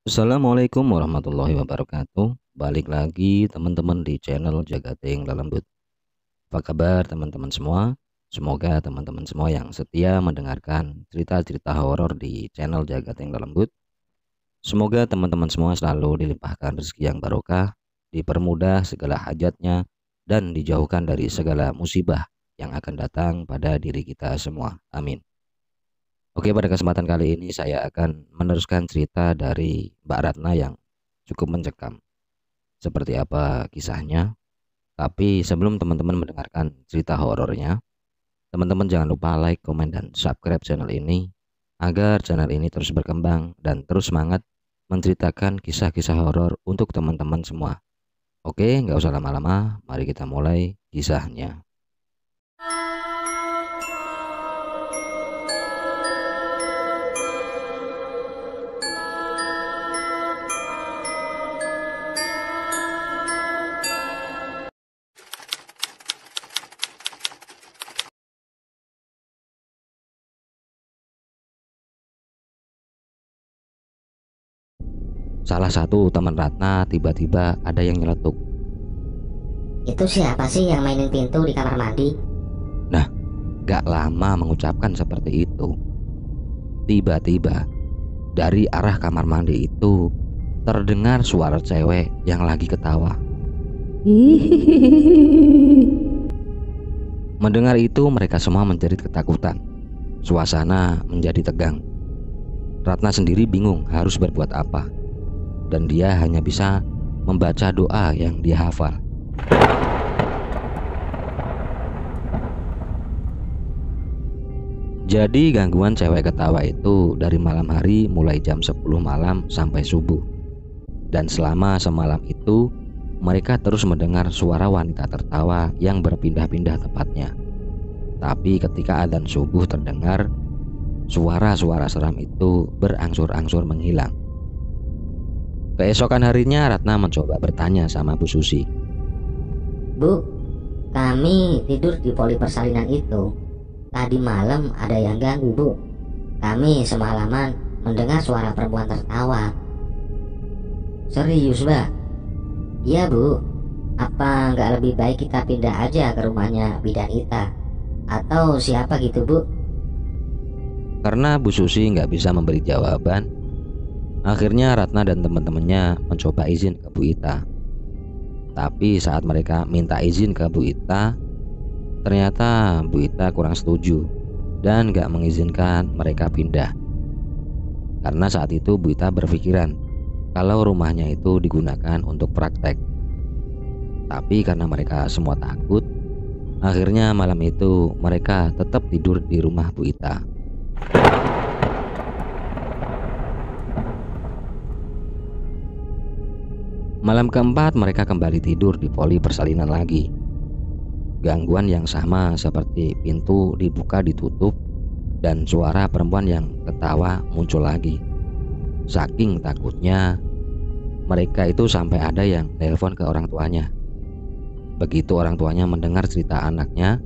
Assalamualaikum warahmatullahi wabarakatuh. Balik lagi teman-teman di channel Jagating Lelembut. Apa kabar teman-teman semua? Semoga teman-teman semua yang setia mendengarkan cerita-cerita horor di channel Jagating Lelembut. Semoga teman-teman semua selalu dilimpahkan rezeki yang barokah, dipermudah segala hajatnya, dan dijauhkan dari segala musibah yang akan datang pada diri kita semua. Amin. Oke, pada kesempatan kali ini saya akan meneruskan cerita dari Mbak Ratna yang cukup mencekam. Seperti apa kisahnya? Tapi sebelum teman-teman mendengarkan cerita horornya, teman-teman jangan lupa like, komen, dan subscribe channel ini agar channel ini terus berkembang dan terus semangat menceritakan kisah-kisah horor untuk teman-teman semua. Oke, nggak usah lama-lama, mari kita mulai kisahnya. Salah satu teman Ratna tiba-tiba ada yang nyeletuk. Itu siapa sih yang mainin pintu di kamar mandi? Nah, gak lama mengucapkan seperti itu, tiba-tiba dari arah kamar mandi itu terdengar suara cewek yang lagi ketawa. Mendengar itu mereka semua menjerit ketakutan. Suasana menjadi tegang. Ratna sendiri bingung harus berbuat apa, dan dia hanya bisa membaca doa yang dia hafal. Jadi gangguan cewek ketawa itu dari malam hari mulai jam 10 malam sampai subuh. Dan selama semalam itu mereka terus mendengar suara wanita tertawa yang berpindah-pindah tempatnya. Tapi ketika adzan subuh terdengar, suara-suara seram itu berangsur-angsur menghilang. Keesokan harinya Ratna mencoba bertanya sama Bu Susi. Bu, kami tidur di poli persalinan itu. Tadi malam ada yang ganggu, Bu. Kami semalaman mendengar suara perempuan tertawa. Serius, Mbak? Iya, Bu. Apa nggak lebih baik kita pindah aja ke rumahnya bidan Ita? Atau siapa gitu, Bu? Karena Bu Susi nggak bisa memberi jawaban, akhirnya Ratna dan teman-temannya mencoba izin ke Bu Ita. Tapi saat mereka minta izin ke Bu Ita, ternyata Bu Ita kurang setuju dan gak mengizinkan mereka pindah. Karena saat itu Bu Ita berpikiran kalau rumahnya itu digunakan untuk praktek. Tapi karena mereka semua takut, akhirnya malam itu mereka tetap tidur di rumah Bu Ita. Malam keempat mereka kembali tidur di poli persalinan lagi. Gangguan yang sama seperti pintu dibuka ditutup dan suara perempuan yang ketawa muncul lagi. Saking takutnya mereka itu sampai ada yang telepon ke orang tuanya. Begitu orang tuanya mendengar cerita anaknya,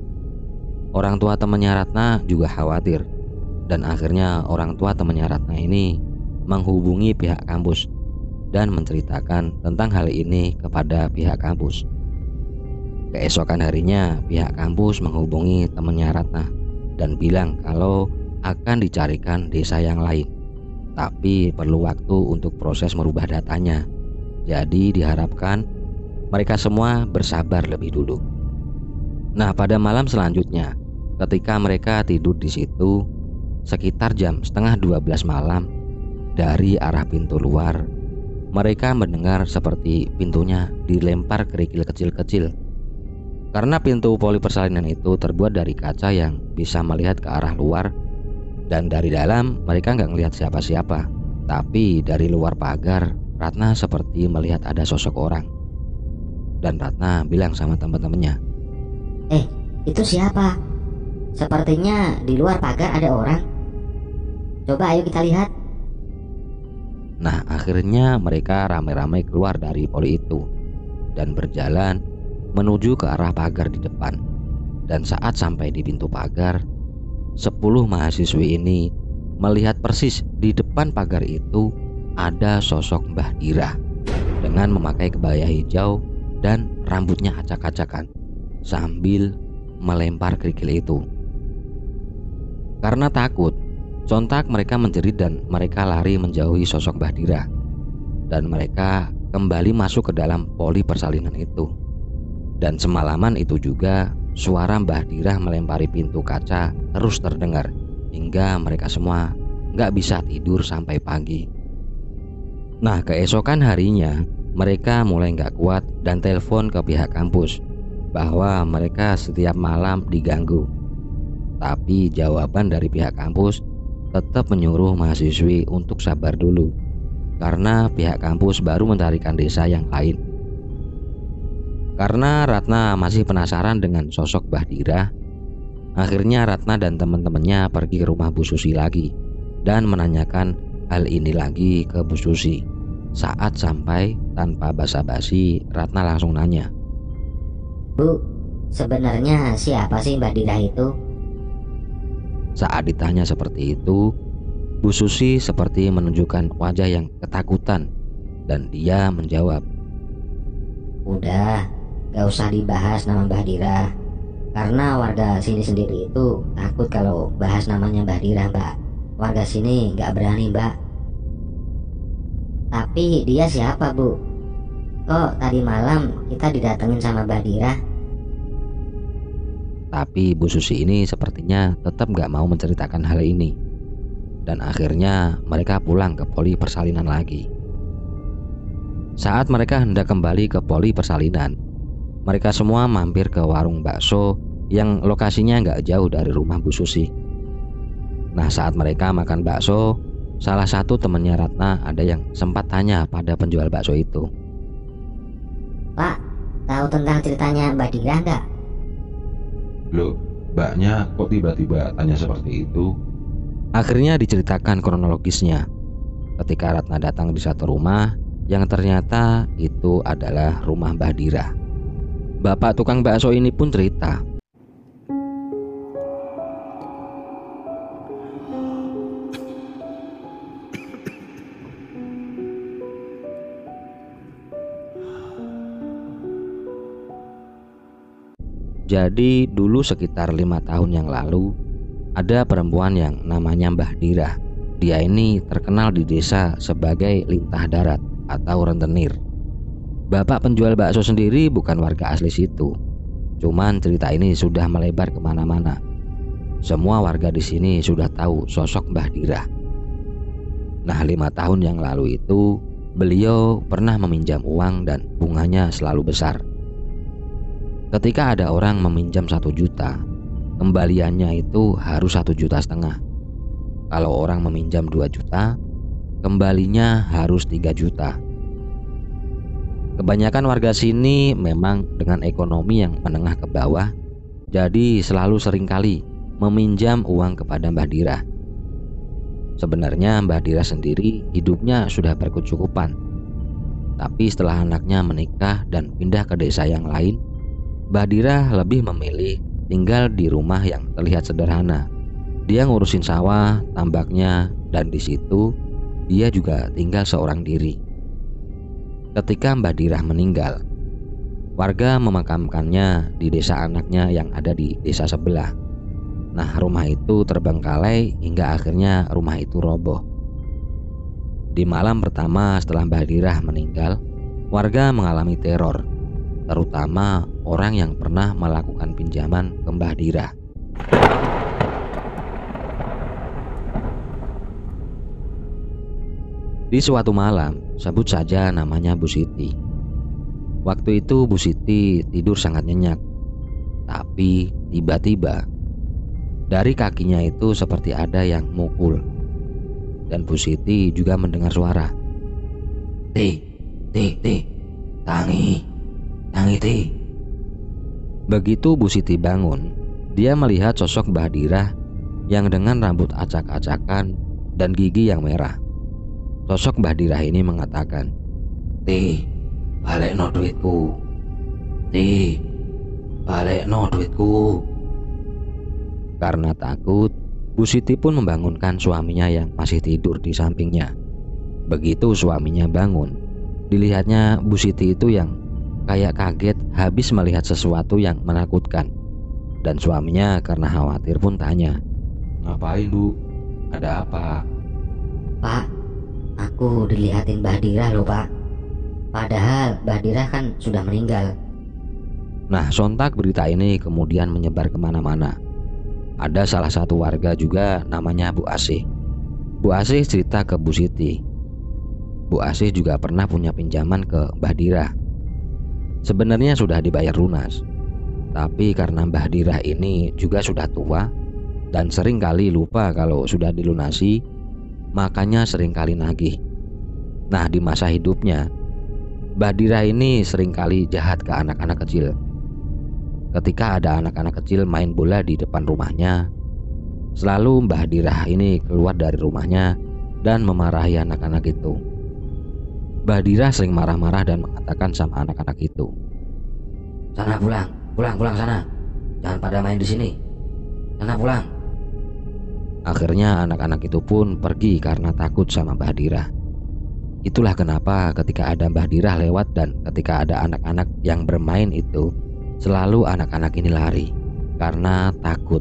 orang tua temannya Ratna juga khawatir. Dan akhirnya orang tua temannya Ratna ini menghubungi pihak kampus dan menceritakan tentang hal ini kepada pihak kampus. Keesokan harinya pihak kampus menghubungi temannya Ratna dan bilang kalau akan dicarikan desa yang lain, tapi perlu waktu untuk proses merubah datanya. Jadi diharapkan mereka semua bersabar lebih dulu. Nah, pada malam selanjutnya ketika mereka tidur di situ sekitar jam setengah 12 malam, dari arah pintu luar mereka mendengar seperti pintunya dilempar kerikil kecil-kecil. Karena pintu poli persalinan itu terbuat dari kaca yang bisa melihat ke arah luar, dan dari dalam mereka nggak ngelihat siapa-siapa. Tapi dari luar pagar Ratna seperti melihat ada sosok orang. Dan Ratna bilang sama teman-temannya, Itu siapa? Sepertinya di luar pagar ada orang. Coba ayo kita lihat. nah akhirnya mereka ramai-ramai keluar dari poli itu dan berjalan menuju ke arah pagar di depan. Dan saat sampai di pintu pagar, 10 mahasiswi ini melihat persis di depan pagar itu ada sosok Mbah Dirah dengan memakai kebaya hijau dan rambutnya acak-acakan sambil melempar kerikil itu. Karena takut, sontak mereka menjerit dan mereka lari menjauhi sosok Mbah Dirah. Dan mereka kembali masuk ke dalam poli persalinan itu. Dan semalaman itu juga suara Mbah Dirah melempari pintu kaca terus terdengar hingga mereka semua nggak bisa tidur sampai pagi. Nah, keesokan harinya mereka mulai nggak kuat dan telepon ke pihak kampus bahwa mereka setiap malam diganggu. Tapi jawaban dari pihak kampus tetap menyuruh mahasiswi untuk sabar dulu karena pihak kampus baru mencarikan desa yang lain. Karena Ratna masih penasaran dengan sosok Mbah Dirah, akhirnya Ratna dan teman-temannya pergi ke rumah Bu Susi lagi dan menanyakan hal ini lagi ke Bu Susi. Saat sampai, tanpa basa-basi, Ratna langsung nanya, "Bu, sebenarnya siapa sih Mbah Dirah itu?" Saat ditanya seperti itu, Bu Susi seperti menunjukkan wajah yang ketakutan dan dia menjawab, "Udah, gak usah dibahas nama Mbah Dirah. Karena warga sini sendiri itu takut kalau bahas namanya Mbah Dirah, Mbak. Warga sini gak berani, Mbak." "Tapi dia siapa, Bu? Kok tadi malam kita didatengin sama Mbah Dirah?" Tapi Bu Susi ini sepertinya tetap gak mau menceritakan hal ini. Dan akhirnya mereka pulang ke poli persalinan lagi. Saat mereka hendak kembali ke poli persalinan, mereka semua mampir ke warung bakso yang lokasinya gak jauh dari rumah Bu Susi. Nah, saat mereka makan bakso, salah satu temannya Ratna ada yang sempat tanya pada penjual bakso itu, "Pak, tahu tentang ceritanya Mbah Dirah nggak?" Loh, mbaknya kok tiba-tiba tanya seperti itu? Akhirnya diceritakan kronologisnya ketika Ratna datang di satu rumah yang ternyata itu adalah rumah Mbah Dirah. Bapak tukang bakso ini pun cerita, jadi dulu sekitar 5 tahun yang lalu ada perempuan yang namanya Mbah Dirah. Dia ini terkenal di desa sebagai lintah darat atau rentenir. Bapak penjual bakso sendiri bukan warga asli situ. Cuman cerita ini sudah melebar kemana-mana. Semua warga di sini sudah tahu sosok Mbah Dirah. Nah, 5 tahun yang lalu itu beliau pernah meminjam uang dan bunganya selalu besar. Ketika ada orang meminjam 1 juta, kembaliannya itu harus 1,5 juta. Kalau orang meminjam 2 juta, kembalinya harus 3 juta. Kebanyakan warga sini memang dengan ekonomi yang menengah ke bawah, jadi selalu seringkali meminjam uang kepada Mbah Dirah. Sebenarnya Mbah Dirah sendiri hidupnya sudah berkecukupan. Tapi setelah anaknya menikah dan pindah ke desa yang lain, Mbah Dirah lebih memilih tinggal di rumah yang terlihat sederhana. Dia ngurusin sawah, tambaknya, dan di situ dia juga tinggal seorang diri. Ketika Mbah Dirah meninggal, warga memakamkannya di desa anaknya yang ada di desa sebelah. Nah, rumah itu terbengkalai hingga akhirnya rumah itu roboh. Di malam pertama setelah Mbah Dirah meninggal, warga mengalami teror, terutama orang yang pernah melakukan pinjaman ke Mbah Dirah. Di suatu malam, sebut saja namanya Bu Siti. Waktu itu Bu Siti tidur sangat nyenyak. Tapi tiba-tiba dari kakinya itu seperti ada yang mukul. Dan Bu Siti juga mendengar suara, "Ti, tangi, Ti." Begitu Bu Siti bangun, dia melihat sosok Mbah Dirah yang dengan rambut acak-acakan dan gigi yang merah. Sosok Mbah Dirah ini mengatakan, "Ti, balekno duitku. Ti, balekno duitku." Karena takut, Bu Siti pun membangunkan suaminya yang masih tidur di sampingnya. Begitu suaminya bangun, dilihatnya Bu Siti itu yang kayak kaget habis melihat sesuatu yang menakutkan. Dan suaminya karena khawatir pun tanya, Ngapain Bu? Ada apa? Pak, aku dilihatin Mbah Dirah loh Pak. Padahal Mbah Dirah kan sudah meninggal. Nah, sontak berita ini kemudian menyebar kemana-mana. Ada salah satu warga juga namanya Bu Asih. Bu Asih cerita ke Bu Siti. Bu Asih juga pernah punya pinjaman ke Mbah Dirah. Sebenarnya sudah dibayar lunas, tapi karena Mbah Dirah ini juga sudah tua dan sering kali lupa kalau sudah dilunasi, makanya sering kali nagih. Nah, di masa hidupnya, Mbah Dirah ini sering kali jahat ke anak-anak kecil. Ketika ada anak-anak kecil main bola di depan rumahnya, selalu Mbah Dirah ini keluar dari rumahnya dan memarahi anak-anak itu. Mbah Dirah sering marah-marah dan mengatakan sama anak-anak itu, "Sana pulang, pulang sana. Jangan pada main di sini. Sana pulang." Akhirnya anak-anak itu pun pergi karena takut sama Mbah Dirah. Itulah kenapa ketika ada Mbah Dirah lewat dan ketika ada anak-anak yang bermain itu, selalu anak-anak ini lari karena takut.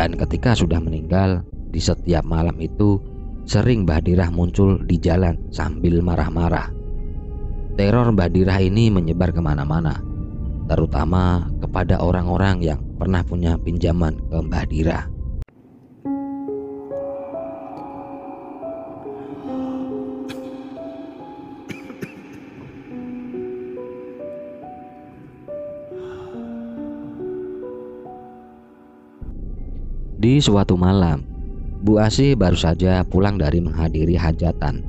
Dan ketika sudah meninggal, di setiap malam itu sering Mbah Dirah muncul di jalan sambil marah-marah. Teror Mbah Dirah ini menyebar kemana-mana, terutama kepada orang-orang yang pernah punya pinjaman ke Mbah Dirah. Di suatu malam, Bu Asih baru saja pulang dari menghadiri hajatan.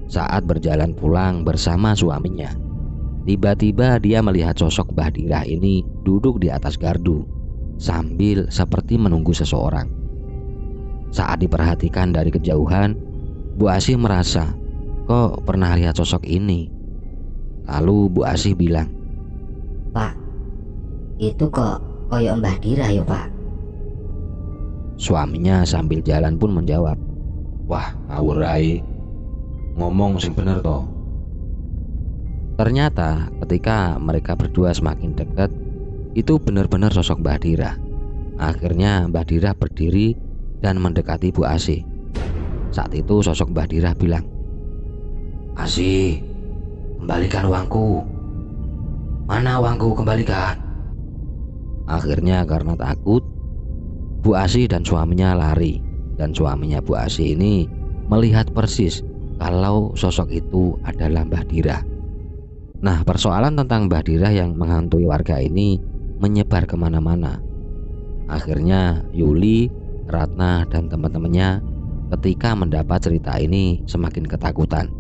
Saat berjalan pulang bersama suaminya, tiba-tiba dia melihat sosok Mbah Dirah ini duduk di atas gardu sambil seperti menunggu seseorang. Saat diperhatikan dari kejauhan, Bu Asih merasa kok pernah lihat sosok ini. Lalu Bu Asih bilang, Pak, itu kok koyo Mbah Dirah ya Pak? Suaminya sambil jalan pun menjawab, Wah, ngawur ae. Ngomong sing bener toh. ternyata ketika mereka berdua semakin dekat, itu benar-benar sosok Mbah Dirah. Akhirnya Mbah Dirah berdiri dan mendekati Bu Asih. Saat itu sosok Mbah Dirah bilang, "Asih, kembalikan uangku. Mana uangku, kembalikan." Akhirnya karena takut, Bu Asih dan suaminya lari. Dan suaminya Bu Asih ini melihat persis kalau sosok itu adalah Mbah Dirah. Nah, persoalan tentang Mbah Dirah yang menghantui warga ini menyebar kemana-mana. Akhirnya Yuli, Ratna, dan teman-temannya ketika mendapat cerita ini semakin ketakutan.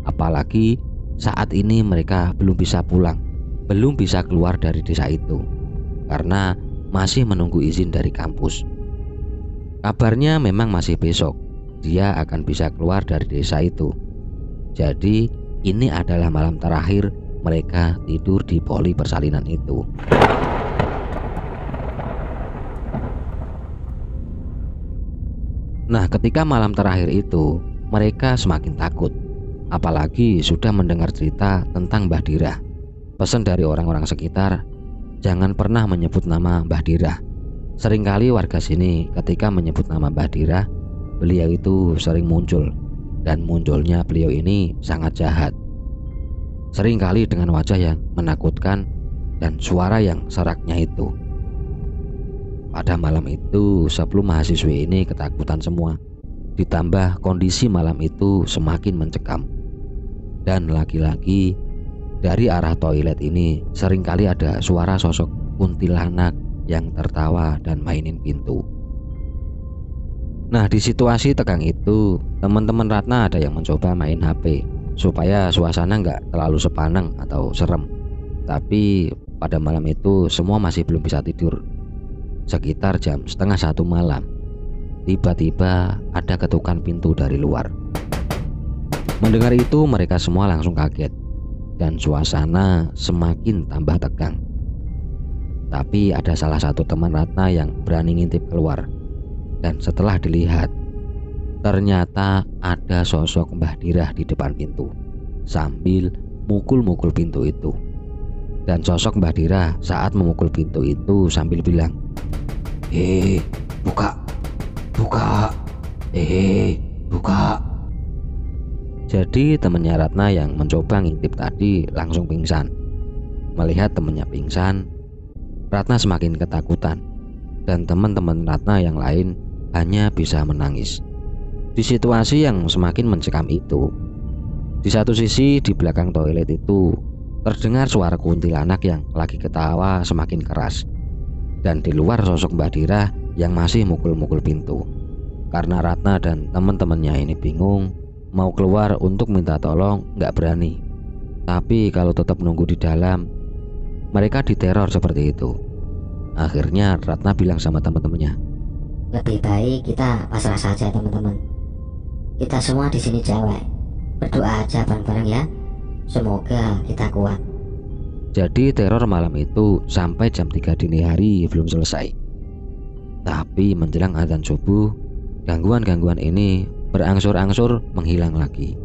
Apalagi saat ini mereka belum bisa pulang, belum bisa keluar dari desa itu karena masih menunggu izin dari kampus. Kabarnya memang masih besok dia akan bisa keluar dari desa itu. Jadi ini adalah malam terakhir mereka tidur di poli persalinan itu. Nah, ketika malam terakhir itu mereka semakin takut. Apalagi sudah mendengar cerita tentang Mbah Dirah. Pesan dari orang-orang sekitar, jangan pernah menyebut nama Mbah Dirah. Seringkali warga sini ketika menyebut nama Mbah Dirah, beliau itu sering muncul. Dan munculnya beliau ini sangat jahat. Seringkali dengan wajah yang menakutkan dan suara yang seraknya itu. Pada malam itu 10 mahasiswi ini ketakutan semua. Ditambah kondisi malam itu semakin mencekam. Dan lagi-lagi dari arah toilet ini seringkali ada suara sosok kuntilanak yang tertawa dan mainin pintu. Nah, di situasi tegang itu, teman-teman Ratna ada yang mencoba main HP supaya suasana nggak terlalu sepaneng atau serem. Tapi pada malam itu semua masih belum bisa tidur. Sekitar jam 12:30 malam, tiba-tiba ada ketukan pintu dari luar. Mendengar itu mereka semua langsung kaget dan suasana semakin tambah tegang. Tapi ada salah satu teman Ratna yang berani ngintip keluar. Dan setelah dilihat, Ternyata ada sosok Mbah Dirah di depan pintu sambil mukul-mukul pintu itu. Dan sosok Mbah Dirah saat memukul pintu itu sambil bilang, buka, buka, buka." Jadi temannya Ratna yang mencoba ngintip tadi langsung pingsan. Melihat temannya pingsan, Ratna semakin ketakutan dan teman-teman Ratna yang lain hanya bisa menangis. Di situasi yang semakin mencekam itu, di satu sisi di belakang toilet itu terdengar suara kuntilanak yang lagi ketawa semakin keras. Dan di luar sosok Mbah Dirah yang masih mukul-mukul pintu. Karena Ratna dan teman-temannya ini bingung, mau keluar untuk minta tolong nggak berani. Tapi kalau tetap nunggu di dalam, mereka diteror seperti itu. Akhirnya Ratna bilang sama teman-temannya, "Lebih baik kita pasrah saja teman-teman. Kita semua di sini cewek. Berdoa aja bareng-bareng ya. Semoga kita kuat." Jadi teror malam itu sampai jam 3 dini hari belum selesai. Tapi menjelang azan subuh, gangguan-gangguan ini berangsur-angsur menghilang lagi.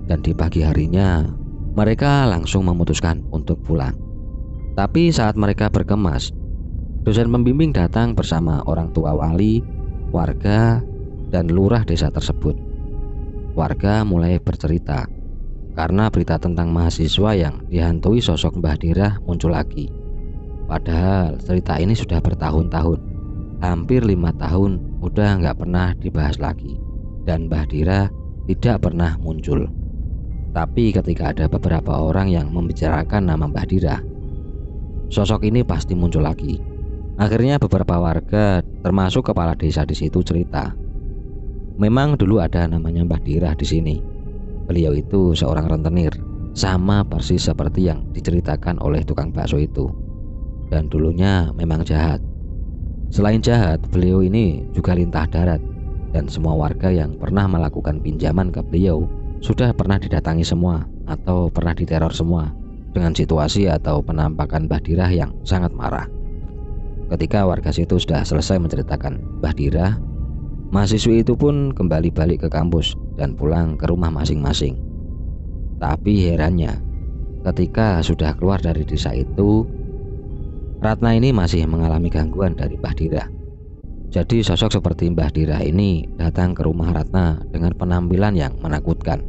Dan di pagi harinya mereka langsung memutuskan untuk pulang. Tapi saat mereka berkemas, dosen pembimbing datang bersama orang tua wali, warga, dan lurah desa tersebut. Warga mulai bercerita karena berita tentang mahasiswa yang dihantui sosok Mbah Dirah muncul lagi. Padahal cerita ini sudah bertahun-tahun, hampir 5 tahun udah nggak pernah dibahas lagi. Dan Mbah Dirah tidak pernah muncul. Tapi ketika ada beberapa orang yang membicarakan nama Mbah Dirah, sosok ini pasti muncul lagi. Akhirnya beberapa warga termasuk kepala desa di situ cerita, memang dulu ada namanya Mbah Dirah di sini. Beliau itu seorang rentenir, sama persis seperti yang diceritakan oleh tukang bakso itu. Dan dulunya memang jahat. Selain jahat, beliau ini juga lintah darat. Dan semua warga yang pernah melakukan pinjaman ke beliau sudah pernah didatangi semua atau pernah diteror semua dengan situasi atau penampakan Mbah Dirah yang sangat marah. Ketika warga situ sudah selesai menceritakan Mbah Dirah, mahasiswi itu pun kembali balik ke kampus dan pulang ke rumah masing-masing. Tapi herannya, ketika sudah keluar dari desa itu, Ratna ini masih mengalami gangguan dari Mbah Dirah. Jadi sosok seperti Mbah Dirah ini datang ke rumah Ratna dengan penampilan yang menakutkan.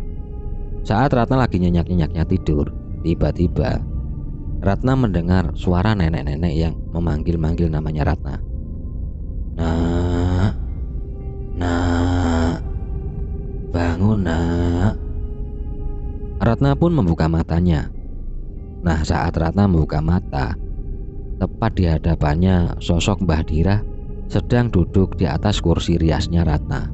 Saat Ratna lagi nyenyak-nyenyaknya tidur, tiba-tiba Ratna mendengar suara nenek-nenek yang memanggil-manggil namanya Ratna. "Nak, nak, bangun nak." Ratna pun membuka matanya. Nah, saat Ratna membuka mata, tepat di hadapannya sosok Mbah Dirah sedang duduk di atas kursi riasnya Ratna.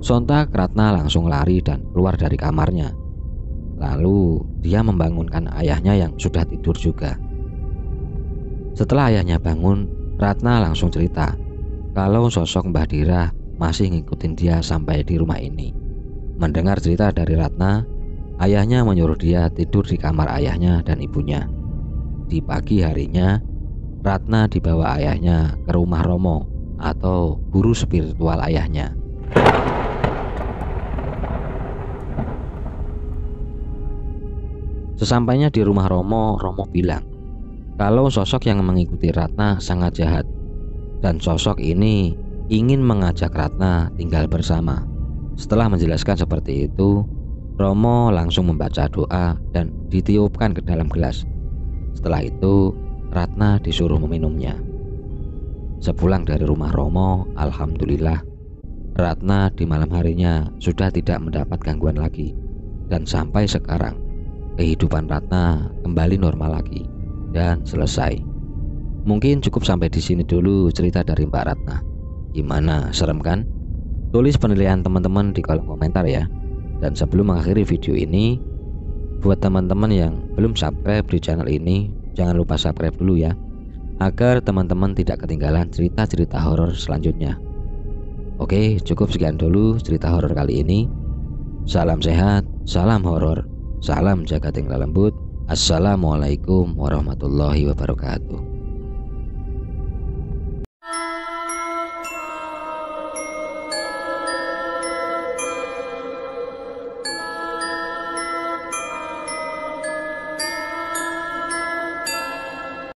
Sontak Ratna langsung lari dan keluar dari kamarnya. Lalu dia membangunkan ayahnya yang sudah tidur juga. Setelah ayahnya bangun, Ratna langsung cerita kalau sosok Mbah Dirah masih ngikutin dia sampai di rumah ini. Mendengar cerita dari Ratna, ayahnya menyuruh dia tidur di kamar ayahnya dan ibunya. Di pagi harinya, Ratna dibawa ayahnya ke rumah Romo atau guru spiritual ayahnya. Sesampainya di rumah Romo, Romo bilang kalau sosok yang mengikuti Ratna sangat jahat dan sosok ini ingin mengajak Ratna tinggal bersama. Setelah menjelaskan seperti itu, Romo langsung membaca doa dan ditiupkan ke dalam gelas. Setelah itu Ratna disuruh meminumnya. Sepulang dari rumah Romo, alhamdulillah Ratna di malam harinya sudah tidak mendapat gangguan lagi. Dan sampai sekarang kehidupan Ratna kembali normal lagi dan selesai. Mungkin cukup sampai di sini dulu cerita dari Mbak Ratna. Gimana, serem kan? Tulis penilaian teman-teman di kolom komentar ya. Dan sebelum mengakhiri video ini, buat teman-teman yang belum subscribe di channel ini, jangan lupa subscribe dulu ya, agar teman-teman tidak ketinggalan cerita-cerita horor selanjutnya. Oke, cukup sekian dulu cerita horor kali ini. Salam sehat, salam horor, salam jaga tinggal lembut. Assalamualaikum warahmatullahi wabarakatuh.